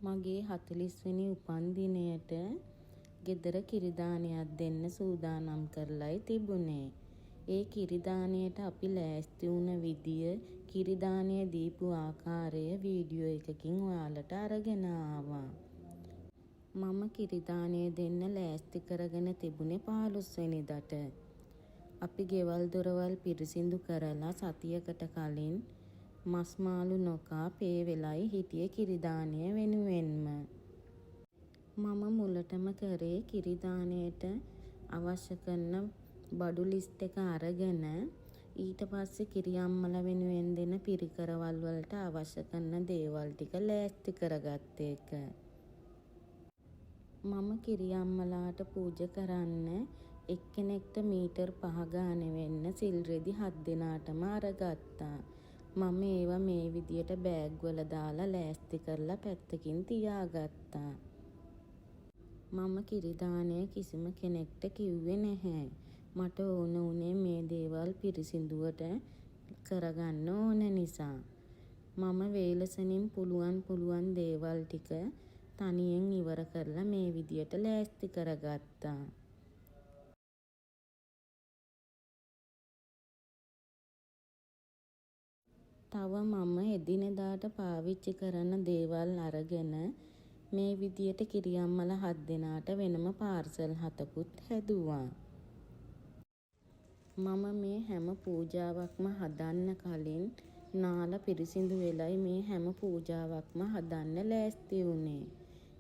මගේ 40 වෙනි උපන්දිනයට ගෙදර කිරිදානයක් දෙන්න සූදානම් කරලයි තිබුණේ. ඒ කිරිදානයට අපි ලෑස්ති වුණ විදිය, කිරිදානය දීපු ආකාරය වීඩියෝ එකකින් ඔයාලට අරගෙන ආවා. මම කිරිදානය දෙන්න ලෑස්ති කරගෙන තිබුණේ 15 වෙනිදාට. අපි ගෙවල් දොරවල් පිරිසිදු කරලා සතියකට කලින් මස් මාළු නොකා පේ වෙලයි හිටියේ කිරිදානය වෙනුවෙන්ම. මම මුලටම කරේ කිරිදානයට අවශ්‍ය කරන බඩු ලිස්ට් එක අරගෙන ඊට පස්සේ කිරි අම්මලා වෙනුවෙන් දෙන පිරිකරවල් වලට අවශ්‍ය කරන දේවල් ටික ලෑස්ති කරගත්ත එක. මම කිරි අම්මලාට පූජා කරන්න එක්කෙනෙක්ට මීටර් 5 ගානේ වෙන්න සිල් රෙදි 7 දෙනාටම අරගත්තා. මම ඒවා මේ විදියට බෑග් වල දාලා ලෑස්ති කරලා පැත්තකින් තියාගත්තා. මම කිරිදානය කිසිම කෙනෙක්ට කිව්වේ නැහැ. මට ඕන උනේ මේ දේවල් පිරිසිදුවට කරගන්න ඕන නිසා. මම වේලසනින් පුළුවන් දේවල් ටික තනියෙන් ඉවර කරලා මේ විදියට ලෑස්ති කරගත්තා. තව මම එදිනෙදාට පාවිච්චි කරන දේවල් අරගෙන මේ විදියට කිරි අම්මලා 7 දෙනාට වෙනම පාර්සල් 7කුත් හැදුවා. මම මේ හැම පූජාවක්ම හදන්න කලින් නාලා පිරිසිදු වෙලයි මේ හැම පූජාවක්ම හදන්න ලෑස්ති වුණේ.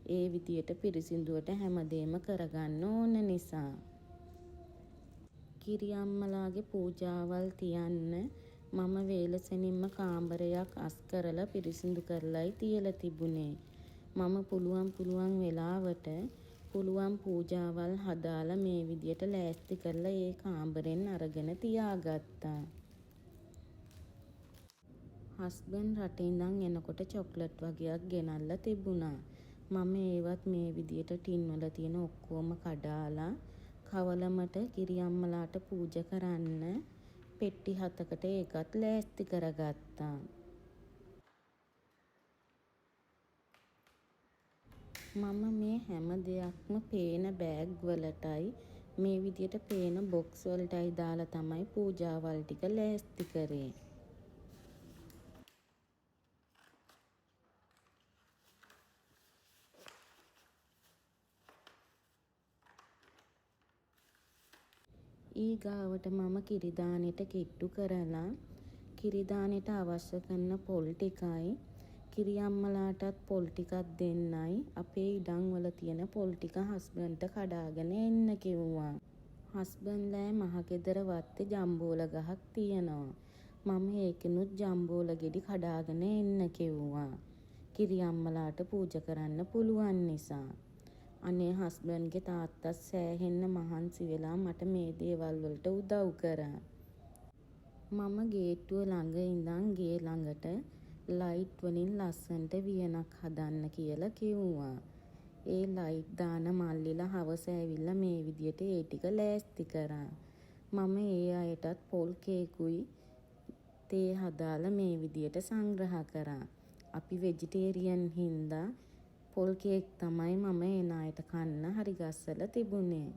ඒ විදියට පිරිසිදුවට හැමදේම කරගන්න ඕන නිසා. කිරි අම්මලාගේ පූජාවල් තියන්න මම වේලසනින්ම කාමරයක් අස් කරලා පිරිසිදු කරලයි තියලා තිබුණේ. මම පුළුවන් වෙලාවට පුළුවන් පූජාවල් හදාලා මේ විදියට ලෑස්ති කරලා ඒ කාමරෙන් අරගෙන තියාගත්තා. හස්බන්ඩ් රටේ ඉඳන් එනකොට චොක්ලට් වගේක් ගෙනල්ලා තිබුණා. මම ඒවත් මේ විදියට ටින් වල තියෙන ඔක්කොම කඩාලා කවලමට කිරි අම්මලාට පූජා කරන්න පෙට්ටි 7කට ඒකත් ලෑස්ති කරගත්තා. මම මේ හැම දෙයක්ම පේන බෑග් වලටයි මේ විදියට පේන බොක්ස් වලටයි දාලා තමයි පූජාවල් ටික ලෑස්ති කරේ. ඊගාවට මම කිරිදානෙට කිට්ටු කරලා කිරිදානෙට අවශ්‍ය කරන පොල් ටිකයි කිරි අම්මලාටත් පොල් ටිකක් දෙන්නයි අපේ ඉඩම් වල තියෙන පොල් ටික හස්බන්ඩ්ට කඩාගෙන එන්න කිව්වා. හස්බන්ඩ්ලා මහගෙදර වත්තේ ජම්බෝල ගහක් තියෙනවා. මම ඒකෙනුත් ජම්බෝල ගෙඩි කඩාගෙන එන්න කිව්වා. කිරි අම්මලාට පූජා කරන්න පුළුවන් නිසා. අනේ හස්බන්ඩ්ගේ තාත්තත් සෑහෙන්න මහන්සි වෙලා මට මේ දේවල් වලට උදව් කරා. මම ගේට්ටුව ළඟ ඉඳන් ගේ ළඟට ලයිට් වලින් ලස්සනට වියනක් හදන්න කියලා කිව්වා. ඒ ලයිට් දාන මල්ලිලා හවස ඇවිල්ලා මේ විදියට ඒ ටික ලෑස්ති කරා. මම ඒ අයටත් පොල් කේකුයි තේ හදාලා මේ විදියට සංග්‍රහ කරා. අපි වෙජිටේරියන් හින්දා පොල් කේක් තමයි මම එන අයට කන්න හරි ගස්සලා තිබුණේ.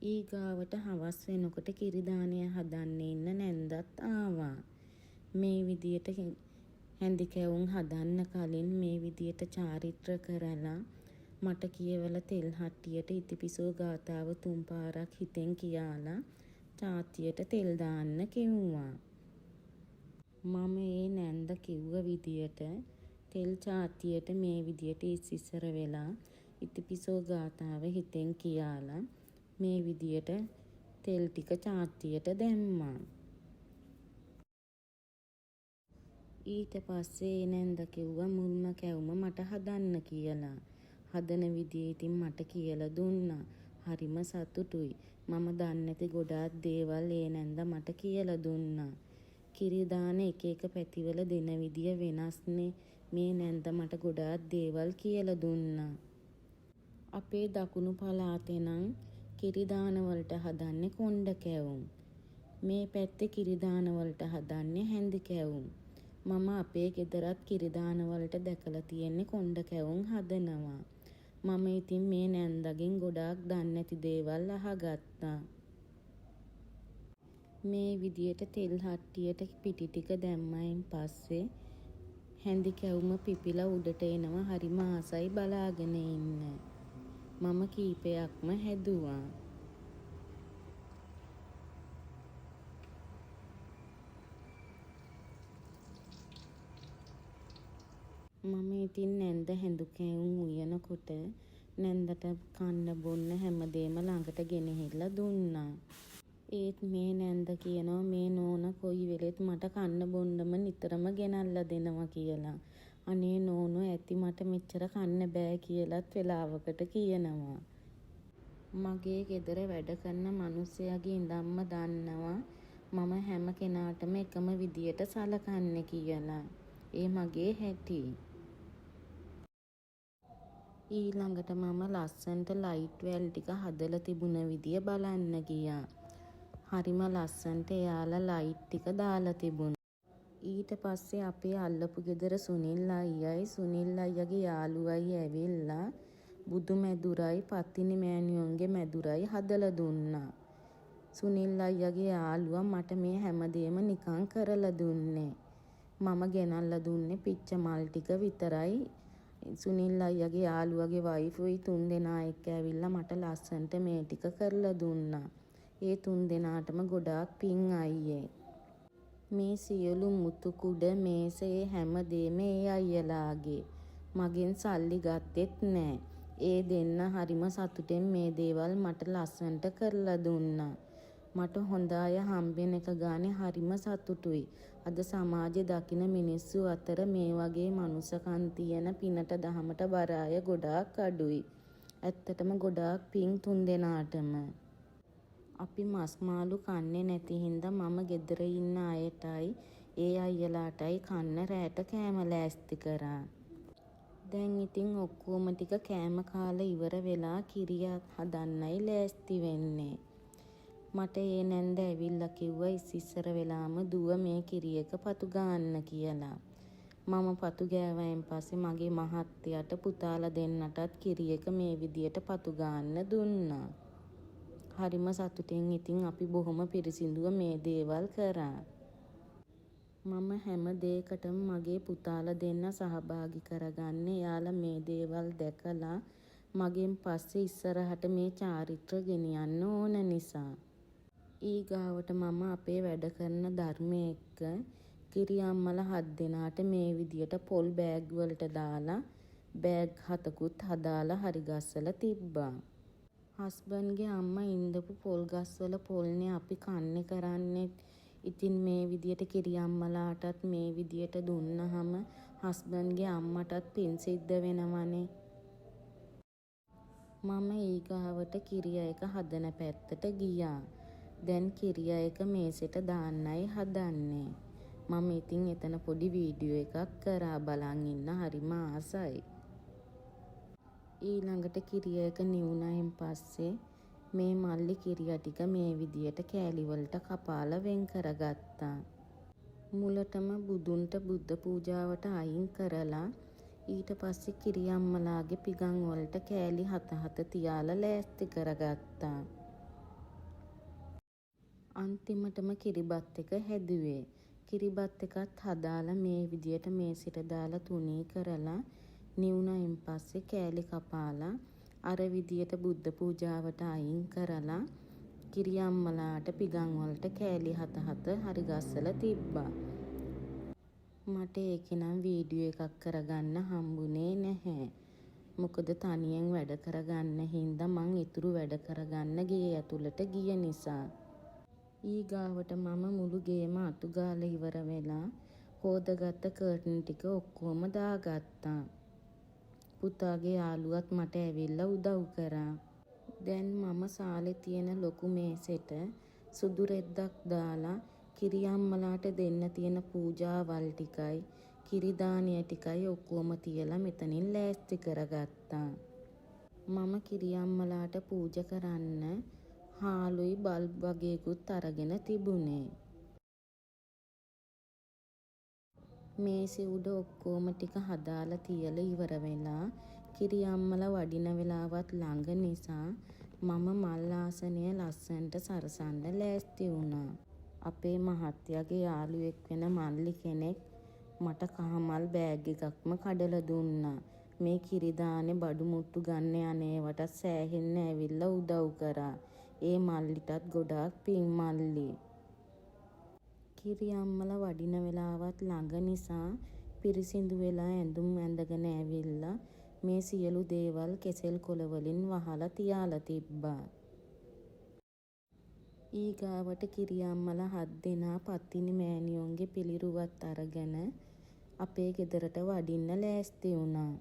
ඊගාවට හවස් වෙනකොට කිරිදානය හදන්න ඉන්න නැන්දත් ආවා. මේ විදියට හැඳි කැවුම් හදන්න කලින් මේ විදියට චාරිත්‍ර කරලා මට කියවලා තෙල් හට්ටියට ඉතිපිසෝ ගාතාව 3 පාරක් හිතෙන් කියාලා චාතියට තෙල් දාන්න කිව්වා. මම ඒ නැන්ද කිව්ව විදියට තෙල් චාතියට මේ විදියට ඉස්සර වෙලා ඉතිපිසෝ ගාතාව හිතෙන් කියාලා මේ විදියට තෙල් ටික චාතියට දැම්මා. ඊට පස්සේ නැන්ද කිව්වා මුල්ම කැවුම මට හදන්න කියලා. හදන විදිය ඉතින් මට කියලා දුන්නා. හරිම සතුටුයි. මම දන්නේ නැති ගොඩාක් දේවල් ඒ නැන්ද මට කියලා දුන්නා. කිරි දාන එක පැතිවල දෙන විදිය වෙනස්නේ. මේ නැන්ද මට ගොඩාක් දේවල් කියලා දුන්නා. අපේ දකුණු පළාතේ නම් කිරි දාන වලට හදන්නේ කොණ්ඩ කැවුම්. මේ පැත්තේ කිරි දාන වලට හදන්නේ හැන්දි කැවුම්. මම අපේ ගෙදරත් කිරි දාන වලට දැකලා තියෙන්නේ කොණ්ඩ කැවුම් හදනවා. මම ඉතින් මේ නැන්දගෙන් ගොඩාක් දන්නේ නැති දේවල් අහගත්තා. මේ විදියට තෙල් හට්ටියට පිටි ටික දැම්මයින් පස්සේ හැන්දි කැවුම පිපිලා උඩට එනවා. හරිම ආසයි බලාගෙන ඉන්න. මම කීපයක්ම හැදුවා. මම ඉතින් නැන්ද හැඳු කැවුම් උයනකොට නැන්දට කන්න බොන්න හැමදේම ළඟට ගෙනහිල්ලා දුන්නා. ඒත් මේ නැන්ද කියනවා මේ නෝනා කොයි වෙලෙත් මට කන්න බොන්නම නිතරම ගෙනල්ලා දෙනවා කියලා. අනේ නෝනෝ ඇති මට මෙච්චර කන්න බෑ කියලාත් වෙලාවකට කියනවා. මගේ ගෙදර වැඩ කරන මිනිස්සයාගේ ඉඳන්ම දන්නවා මම හැම කෙනාටම එකම විදියට සලකන්නේ කියලා. ඒ මගේ හැටි. ඊළඟට මම ලස්සන්ට ලයිට් වැල් ටික හදලා තිබුණ විදිය බලන්න ගියා. හරිම ලස්සන්ට එයාලා ලයිට් ටික දාලා තිබුණා. ඊට පස්සේ අපේ අල්ලපු ගෙදර සුනිල් අයියයි සුනිල් අයියගේ යාළුවයි ඇවිල්ලා බුදු මැදුරයි පත්තිනි මෑණියොන්ගේ මැදුරයි හදලා දුන්නා. සුනිල් අයියගේ යාළුවා මට මේ හැමදේම නිකන් කරලා දුන්නේ. මම ගෙනල්ලා දුන්නේ පිච්ච මල් ටික විතරයි. සුනිල් අයියගේ යාළුවගේ වයිෆුයි 3 දෙනා එක්ක ඇවිල්ලා මට ලස්සන්ට මේ ටික කරලා දුන්නා. ඒ 3 දෙනාටම ගොඩාක් පිං අයියේ. මේ සියලු මුතු කුඩ මේසේ හැමදේම ඒ අයියලාගේ. මගෙන් සල්ලි ගත්තෙත් නෑ. ඒ දෙන්න හරිම සතුටෙන් මේ දේවල් මට ලස්සන්ට කරලා දුන්නා. මට හොඳ අය හම්බෙන එක ගානේ හරිම සතුටුයි. අද සමාජේ දකින මිනිස්සු අතර මේ වගේ මනුස්සකම් තියෙන පිනට දහමට බර අය ගොඩාක් අඩුයි. ඇත්තටම ගොඩාක් පිං 3 දෙනාටම. අපි මස් මාළු කන්නේ නැති හින්දා මම ගෙදර ඉන්න අයටයි ඒ අයියලාටයි කන්න රැට කෑම ලෑස්ති කරා. දැන් ඉතින් ඔක්කොම ටික කෑම කාලා ඉවර වෙලා කිරියක් හදන්නයි ලෑස්ති වෙන්නේ. මට ඒ නැන්ද ඇවිල්ලා කිව්වා ඉස්සර වෙලාම දුව මේ කිරි එක පතු ගන්න කියලා. මම පතු ගෑවයින් පස්සේ මගේ මහත්තයාට පුතාලා දෙන්නටත් කිරි එක මේ විදියට පතු ගන්න දුන්නා. හරිම සතුටින් ඉතින් අපි බොහොම පිරිසිදුව මේ දේවල් කරා. මම හැම දෙයකටම මගේ පුතාලා දෙන්න සහභාගී කරගන්නේ එයාලා මේ දේවල් දැකලා මගෙන් පස්සේ ඉස්සරහට මේ චාරිත්‍ර ගෙනියන්න ඕන නිසා. ඊගාවට මම අපේ වැඩ කරන ධර්මයේ එක්ක කිරි අම්මලා 7 දෙනාට මේ විදියට පොල් බෑග් වලට දාලා බෑග් 7කුත් හදාලා හරි ගස්සලා තිබ්බා. හස්බන්ඩ්ගේ අම්මා ඉඳපු පොල් ගස්වල පොල්නේ අපි කන්නේ කරන්නේ. ඉතින් මේ විදියට කිරි අම්මලාටත් මේ විදියට දුන්නහම හස්බන්ඩ්ගේ අම්මටත් පින් සිද්ධ වෙනවනේ. මම ඊගාවට කිරිය එක හදන පැත්තට ගියා. දැන් කිරිය එක මේසෙට දාන්නයි හදන්නේ. මම ඉතින් එතන පොඩි වීඩියෝ එකක් කරා බලන් ඉන්න හරිම ආසයි. ඊළඟට කිරිය එක නිවුණයින් පස්සේ මේ මල්ලි කිරිය ටික මේ විදියට කෑලි වලට කපාලා වෙන් කරගත්තා. මුලටම බුදුන්ට බුද්ධ පූජාවට අයින් කරලා ඊට පස්සේ කිරි අම්මලාගේ පිගන් වලට කෑලි 7 තියාලා ලෑස්ති කරගත්තා. අන්තිමටම කිරිබත් එක හැදුවේ. කිරිබත් එකත් හදාලා මේ විදියට මේසෙට දාලා තුනී කරලා නිවුණයින් පස්සේ කෑලි කපාලා අර විදියට බුද්ධ පූජාවට අයින් කරලා කිරි අම්මලාට පිගන් වලට කෑලි 7 හරි ගස්සලා තිබ්බා. මට ඒකේ නම් වීඩියෝ එකක් කරගන්න හම්බුනේ නැහැ. මොකද තනියෙන් වැඩ කරගන්න හින්දා මං ඉතුරු වැඩ කරගන්න ගේ ඇතුළට ගිය නිසා. ඊගාවට මම මුළු ගේම අතු ගාලා ඉවර වෙලා හොදගත්ත කර්ටන් ටික ඔක්කොම දාගත්තා. පුතාගේ යාළුවත් මට ඇවිල්ලා උදව් කරා. දැන් මම සාලේ තියෙන ලොකු මේසෙට සුදු රෙද්දක් දාලා කිරි අම්මලාට දෙන්න තියෙන පූජාවල් ටිකයි කිරි දානිය ටිකයි ඔක්කොම තියලා මෙතනින් ලෑස්ති කරගත්තා. මම කිරි අම්මලාට පූජා කරන්න හාලුයි බල්බ් වගේකුත් අරගෙන තිබුණේ. මේසෙ උඩ ඔක්කොම ටික හදාලා තියලා ඉවර වෙලා කිරි අම්මලා වඩින වෙලාවත් ළඟ නිසා මම මල් ආසනය ලස්සනට සරසන්න ලෑස්ති වුණා. අපේ මහත්තයාගේ යාළුවෙක් වෙන මල්ලි කෙනෙක් මට කහමල් බෑග් එකක්ම කඩලා දුන්නා. මේ කිරි දානේ බඩු මුට්ටු ගන්න යන ඒවටත් සෑහෙන්න ඇවිල්ලා උදව් කරා. ඒ මල්ලිටත් ගොඩාක් පිං මල්ලි. කිරි අම්මලා වඩින වෙලාවත් ළඟ නිසා පිරිසිදු වෙලා ඇඳුම් ඇඳගෙන ඇවිල්ලා මේ සියලු දේවල් කෙසෙල් කොළ වලින් වහලා තියාලා තිබ්බා. ඊගාවට කිරි අම්මලා 7 දෙනා පත්තිනි මෑණියොන්ගේ පිළිරුවත් අරගෙන අපේ ගෙදරට වඩින්න ලෑස්ති වුණා.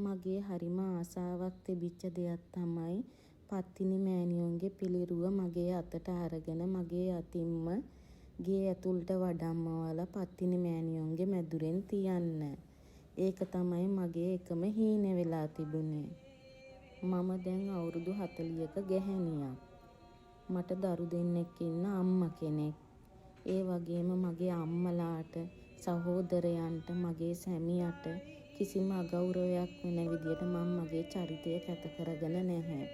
මගේ හරිම ආසාවක් තිබිච්ච දෙයක් තමයි පත්තිනි මෑණියොන්ගේ පිළිරුව මගේ අතට අරගෙන මගේ අතින්ම ගේ ඇතුළට වඩම්මවලා පත්තිනි මෑණියොන්ගේ මැදුරෙන් තියන්න. ඒක තමයි මගේ එකම හීන වෙලා තිබුණේ. මම දැන් අවුරුදු 40ක ගැහැණියක්. මට දරු දෙන්නෙක් ඉන්න අම්මා කෙනෙක්. ඒ වගේම මගේ අම්මලාට, සහෝදරයන්ට, මගේ සැමියාට කිසිම අගෞරවයක් වෙන විදියට මම මගේ චරිතය කැත කරගෙන නැහැ.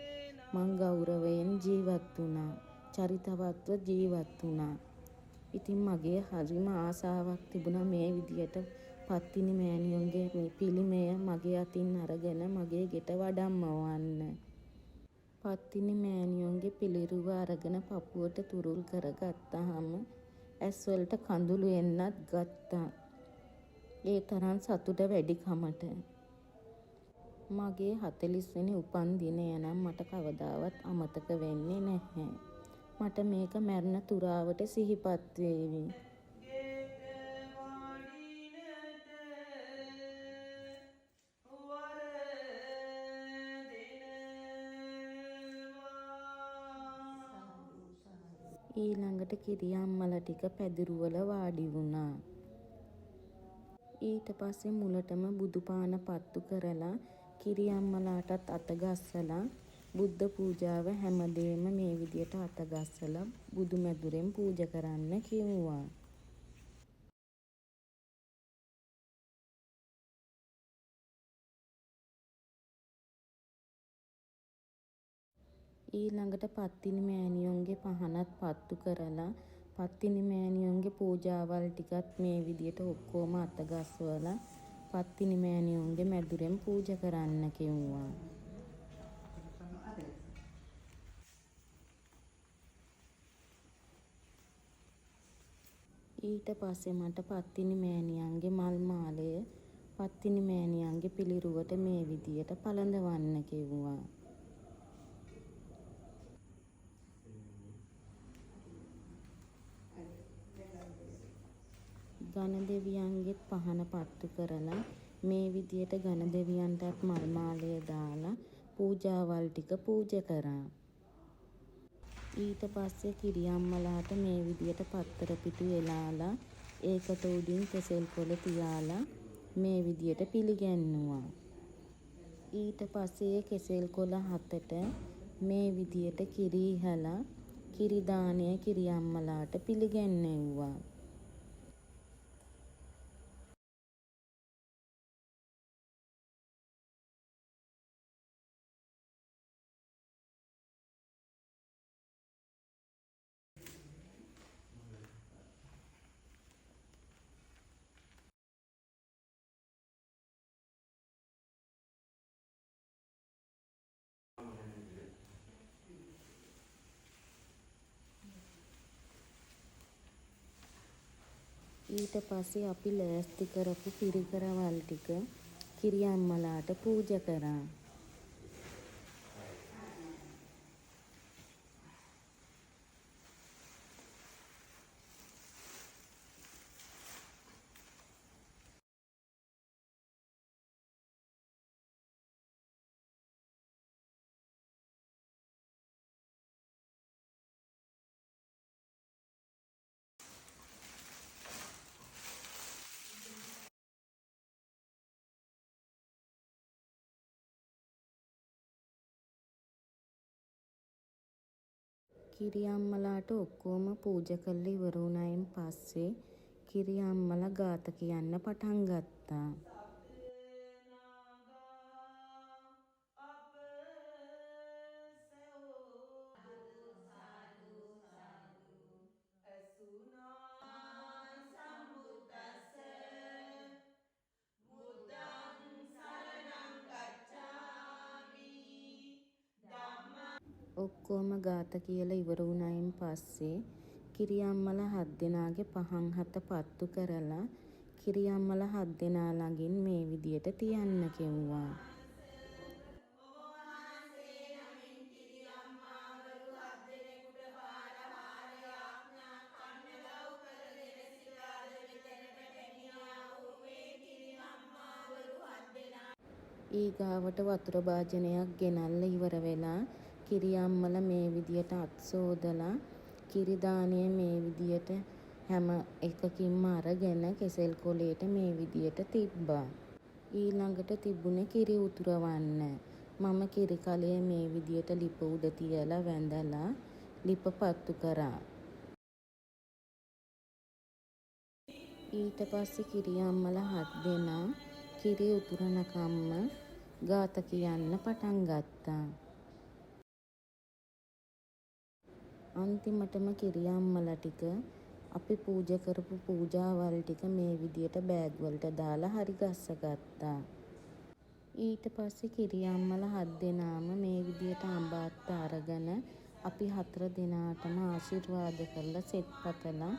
මං ගෞරවයෙන් ජීවත් වුණා. චරිතවත්ව ජීවත් වුණා. ඉතින් මගේ හරිම ආසාවක් තිබුණා මේ විදියට පත්තිනි මෑණියොන්ගේ මේ පිළිමය මගේ අතින් අරගෙන මගේ ගෙට වඩම්මවන්න. පත්තිනි මෑණියොන්ගේ පිළිරුව අරගෙන පපුවට තුරුල් කරගත්තාම ඇස්වලට කඳුළු එන්නත් ගත්තා. ඒ තරම් සතුට වැඩි කමට. මගේ 40 වෙනි උපන් දිනය නම් මට කවදාවත් අමතක වෙන්නේ නැහැ. මට මේක මැරෙන තුරාවට සිහිපත් වේවි. ඊළඟට කිරි අම්මලා ටික පැදුරුවල වාඩි වුණා. ඊට පස්සේ මුලටම බුදු පාන පත්තු කරලා කිරි අම්මලාටත් අත ගස්සලා බුද්ධ පූජාව හැමදේම මේ විදියට අත ගස්සලා බුදු මැදුරෙන් පූජා කරන්න කිව්වා. ඊළඟට පත්තිනි මෑණියොන්ගේ පහනත් පත්තු කරලා පත්තිනි මෑණියොන්ගේ පූජාවල් ටිකත් මේ විදියට ඔක්කොම අත ගස්වලා පත්තිනි මෑණියොන්ගේ මැදුරෙන් පූජා කරන්න කිව්වා. ඊට පස්සේ මට පත්තිනි මෑණියන්ගේ මල් මාලය පත්තිනි මෑණියන්ගේ පිළිරුවට මේ විදියට පළඳවන්න කිව්වා. ගණ දෙවියන්ගෙත් පහන පත්තු කරලා මේ විදියට ගණ දෙවියන්ටත් මල් මාලය දාලා පූජාවල් ටික පූජා කරා. ඊට පස්සේ කිරි අම්මලාට මේ විදියට පත්තර පිටු එලාලා ඒකට උඩින් කෙසෙල් කොළ තියාලා මේ විදියට පිළිගැන්නුවා. ඊට පස්සේ කෙසෙල් කොළ 7ට මේ විදියට කිරි ඉහලා කිරි දාණය කිරි අම්මලාට පිළිගැන්වුවා. ඊට පස්සේ අපි ලෑස්ති කරපු පිරිකරවල් ටික කිරි අම්මලාට පූජා කරා. කිරි අම්මලාට ඔක්කොම පූජා කරලා ඉවර වුණායින් පස්සේ කිරි අම්මලා ගාත කියන්න පටන් ගත්තා. ඔක්කොම ගාත කියලා ඉවර වුණායින් පස්සේ කිරි අම්මලා 7 දෙනාගේ පහන් හත පත්තු කරලා කිරි අම්මලා 7 දෙනා ළඟින් මේ විදියට තියන්න කිව්වා. ඊගාවට වතුර භාජනයක් ගෙනල්ලා ඉවර වෙලා කිරි අම්මලා මේ විදියට අත් සෝදලා කිරි දාණය මේ විදියට හැම එකකින්ම අරගෙන කෙසෙල් කොලේට මේ විදියට තිබ්බා. ඊළඟට තිබුණේ කිරි උතුරවන්න. මම කිරි කලය මේ විදියට ලිප උඩ තියලා වැඳලා ලිප පත්තු කරා. ඊට පස්සේ කිරි අම්මලා 7 දෙනා කිරි උතුරනකම්ම ගාත කියන්න පටන් ගත්තා. අන්තිමටම කිරි අම්මලා ටික අපි පූජා කරපු පූජාවල් ටික මේ විදියට බෑග් වලට දාලා හරි ගස්සගත්තා. ඊට පස්සේ කිරි අම්මලා 7 දෙනාම මේ විදියට අඹ අත්ත අරගෙන අපි 4 දෙනාටම ආශිර්වාද කරලා සෙත් පතලා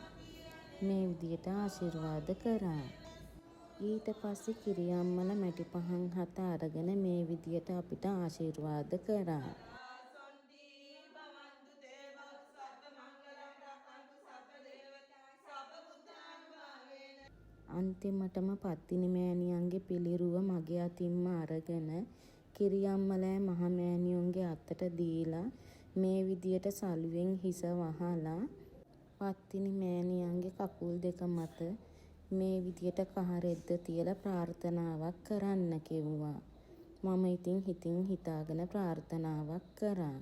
මේ විදියට ආශිර්වාද කරා. ඊට පස්සේ කිරි අම්මලා මැටි පහන් හත අරගෙන මේ විදියට අපිට ආශිර්වාද කරා. අන්තිමටම පත්තිනි මෑණියන්ගේ පිළිරුව මගේ අතින්ම අරගෙන කිරි අම්මලා මහමෑණියුන්ගේ අතට දීලා මේ විදියට සලුවෙන් හිස වහලා පත්තිනි මෑණියන්ගේ කකුල් දෙක මත මේ විදියට කහ රෙද්ද තියලා ප්‍රාර්ථනාවක් කරන්න කිව්වා. මම ඉතින් හිතින් හිතාගෙන ප්‍රාර්ථනාවක් කරා.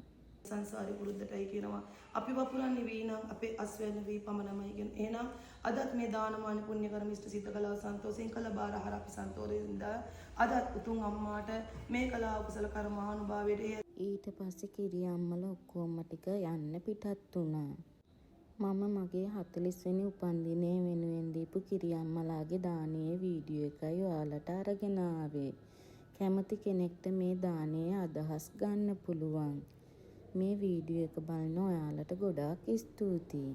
සංසාරේ පුරුද්දටයි කියනවා අපි වපුරන්නේ වීනම් අපේ අස්වැන්න වී පමණමයි කියන. එහෙනම් අදත් මේ දානමාන පුණ්‍ය කර්ම ඉෂ්ට සිද්ධ කළා සන්තෝෂෙන් කළ බාරහර අපි සන්තෝෂෙන්ද අදත් උතුම් අම්මාට මේ කළා කුසල කර්මානුභාවයට ඊට පස්සේ කිරි අම්මලා ඔක්කොම ටික යන්න පිටත් වුණා. මම මගේ 40 වෙනි උපන්දිනය වෙනුවෙන් දීපු කිරි අම්මලාගේ දානයේ වීඩියෝ එකයි ඔයාලට අරගෙන ආවේ. කැමති කෙනෙක්ට මේ දානයේ අදහස් ගන්න පුළුවන්. මේ වීඩියෝ එක බලන ඔයාලට ගොඩාක් ස්තුතියි.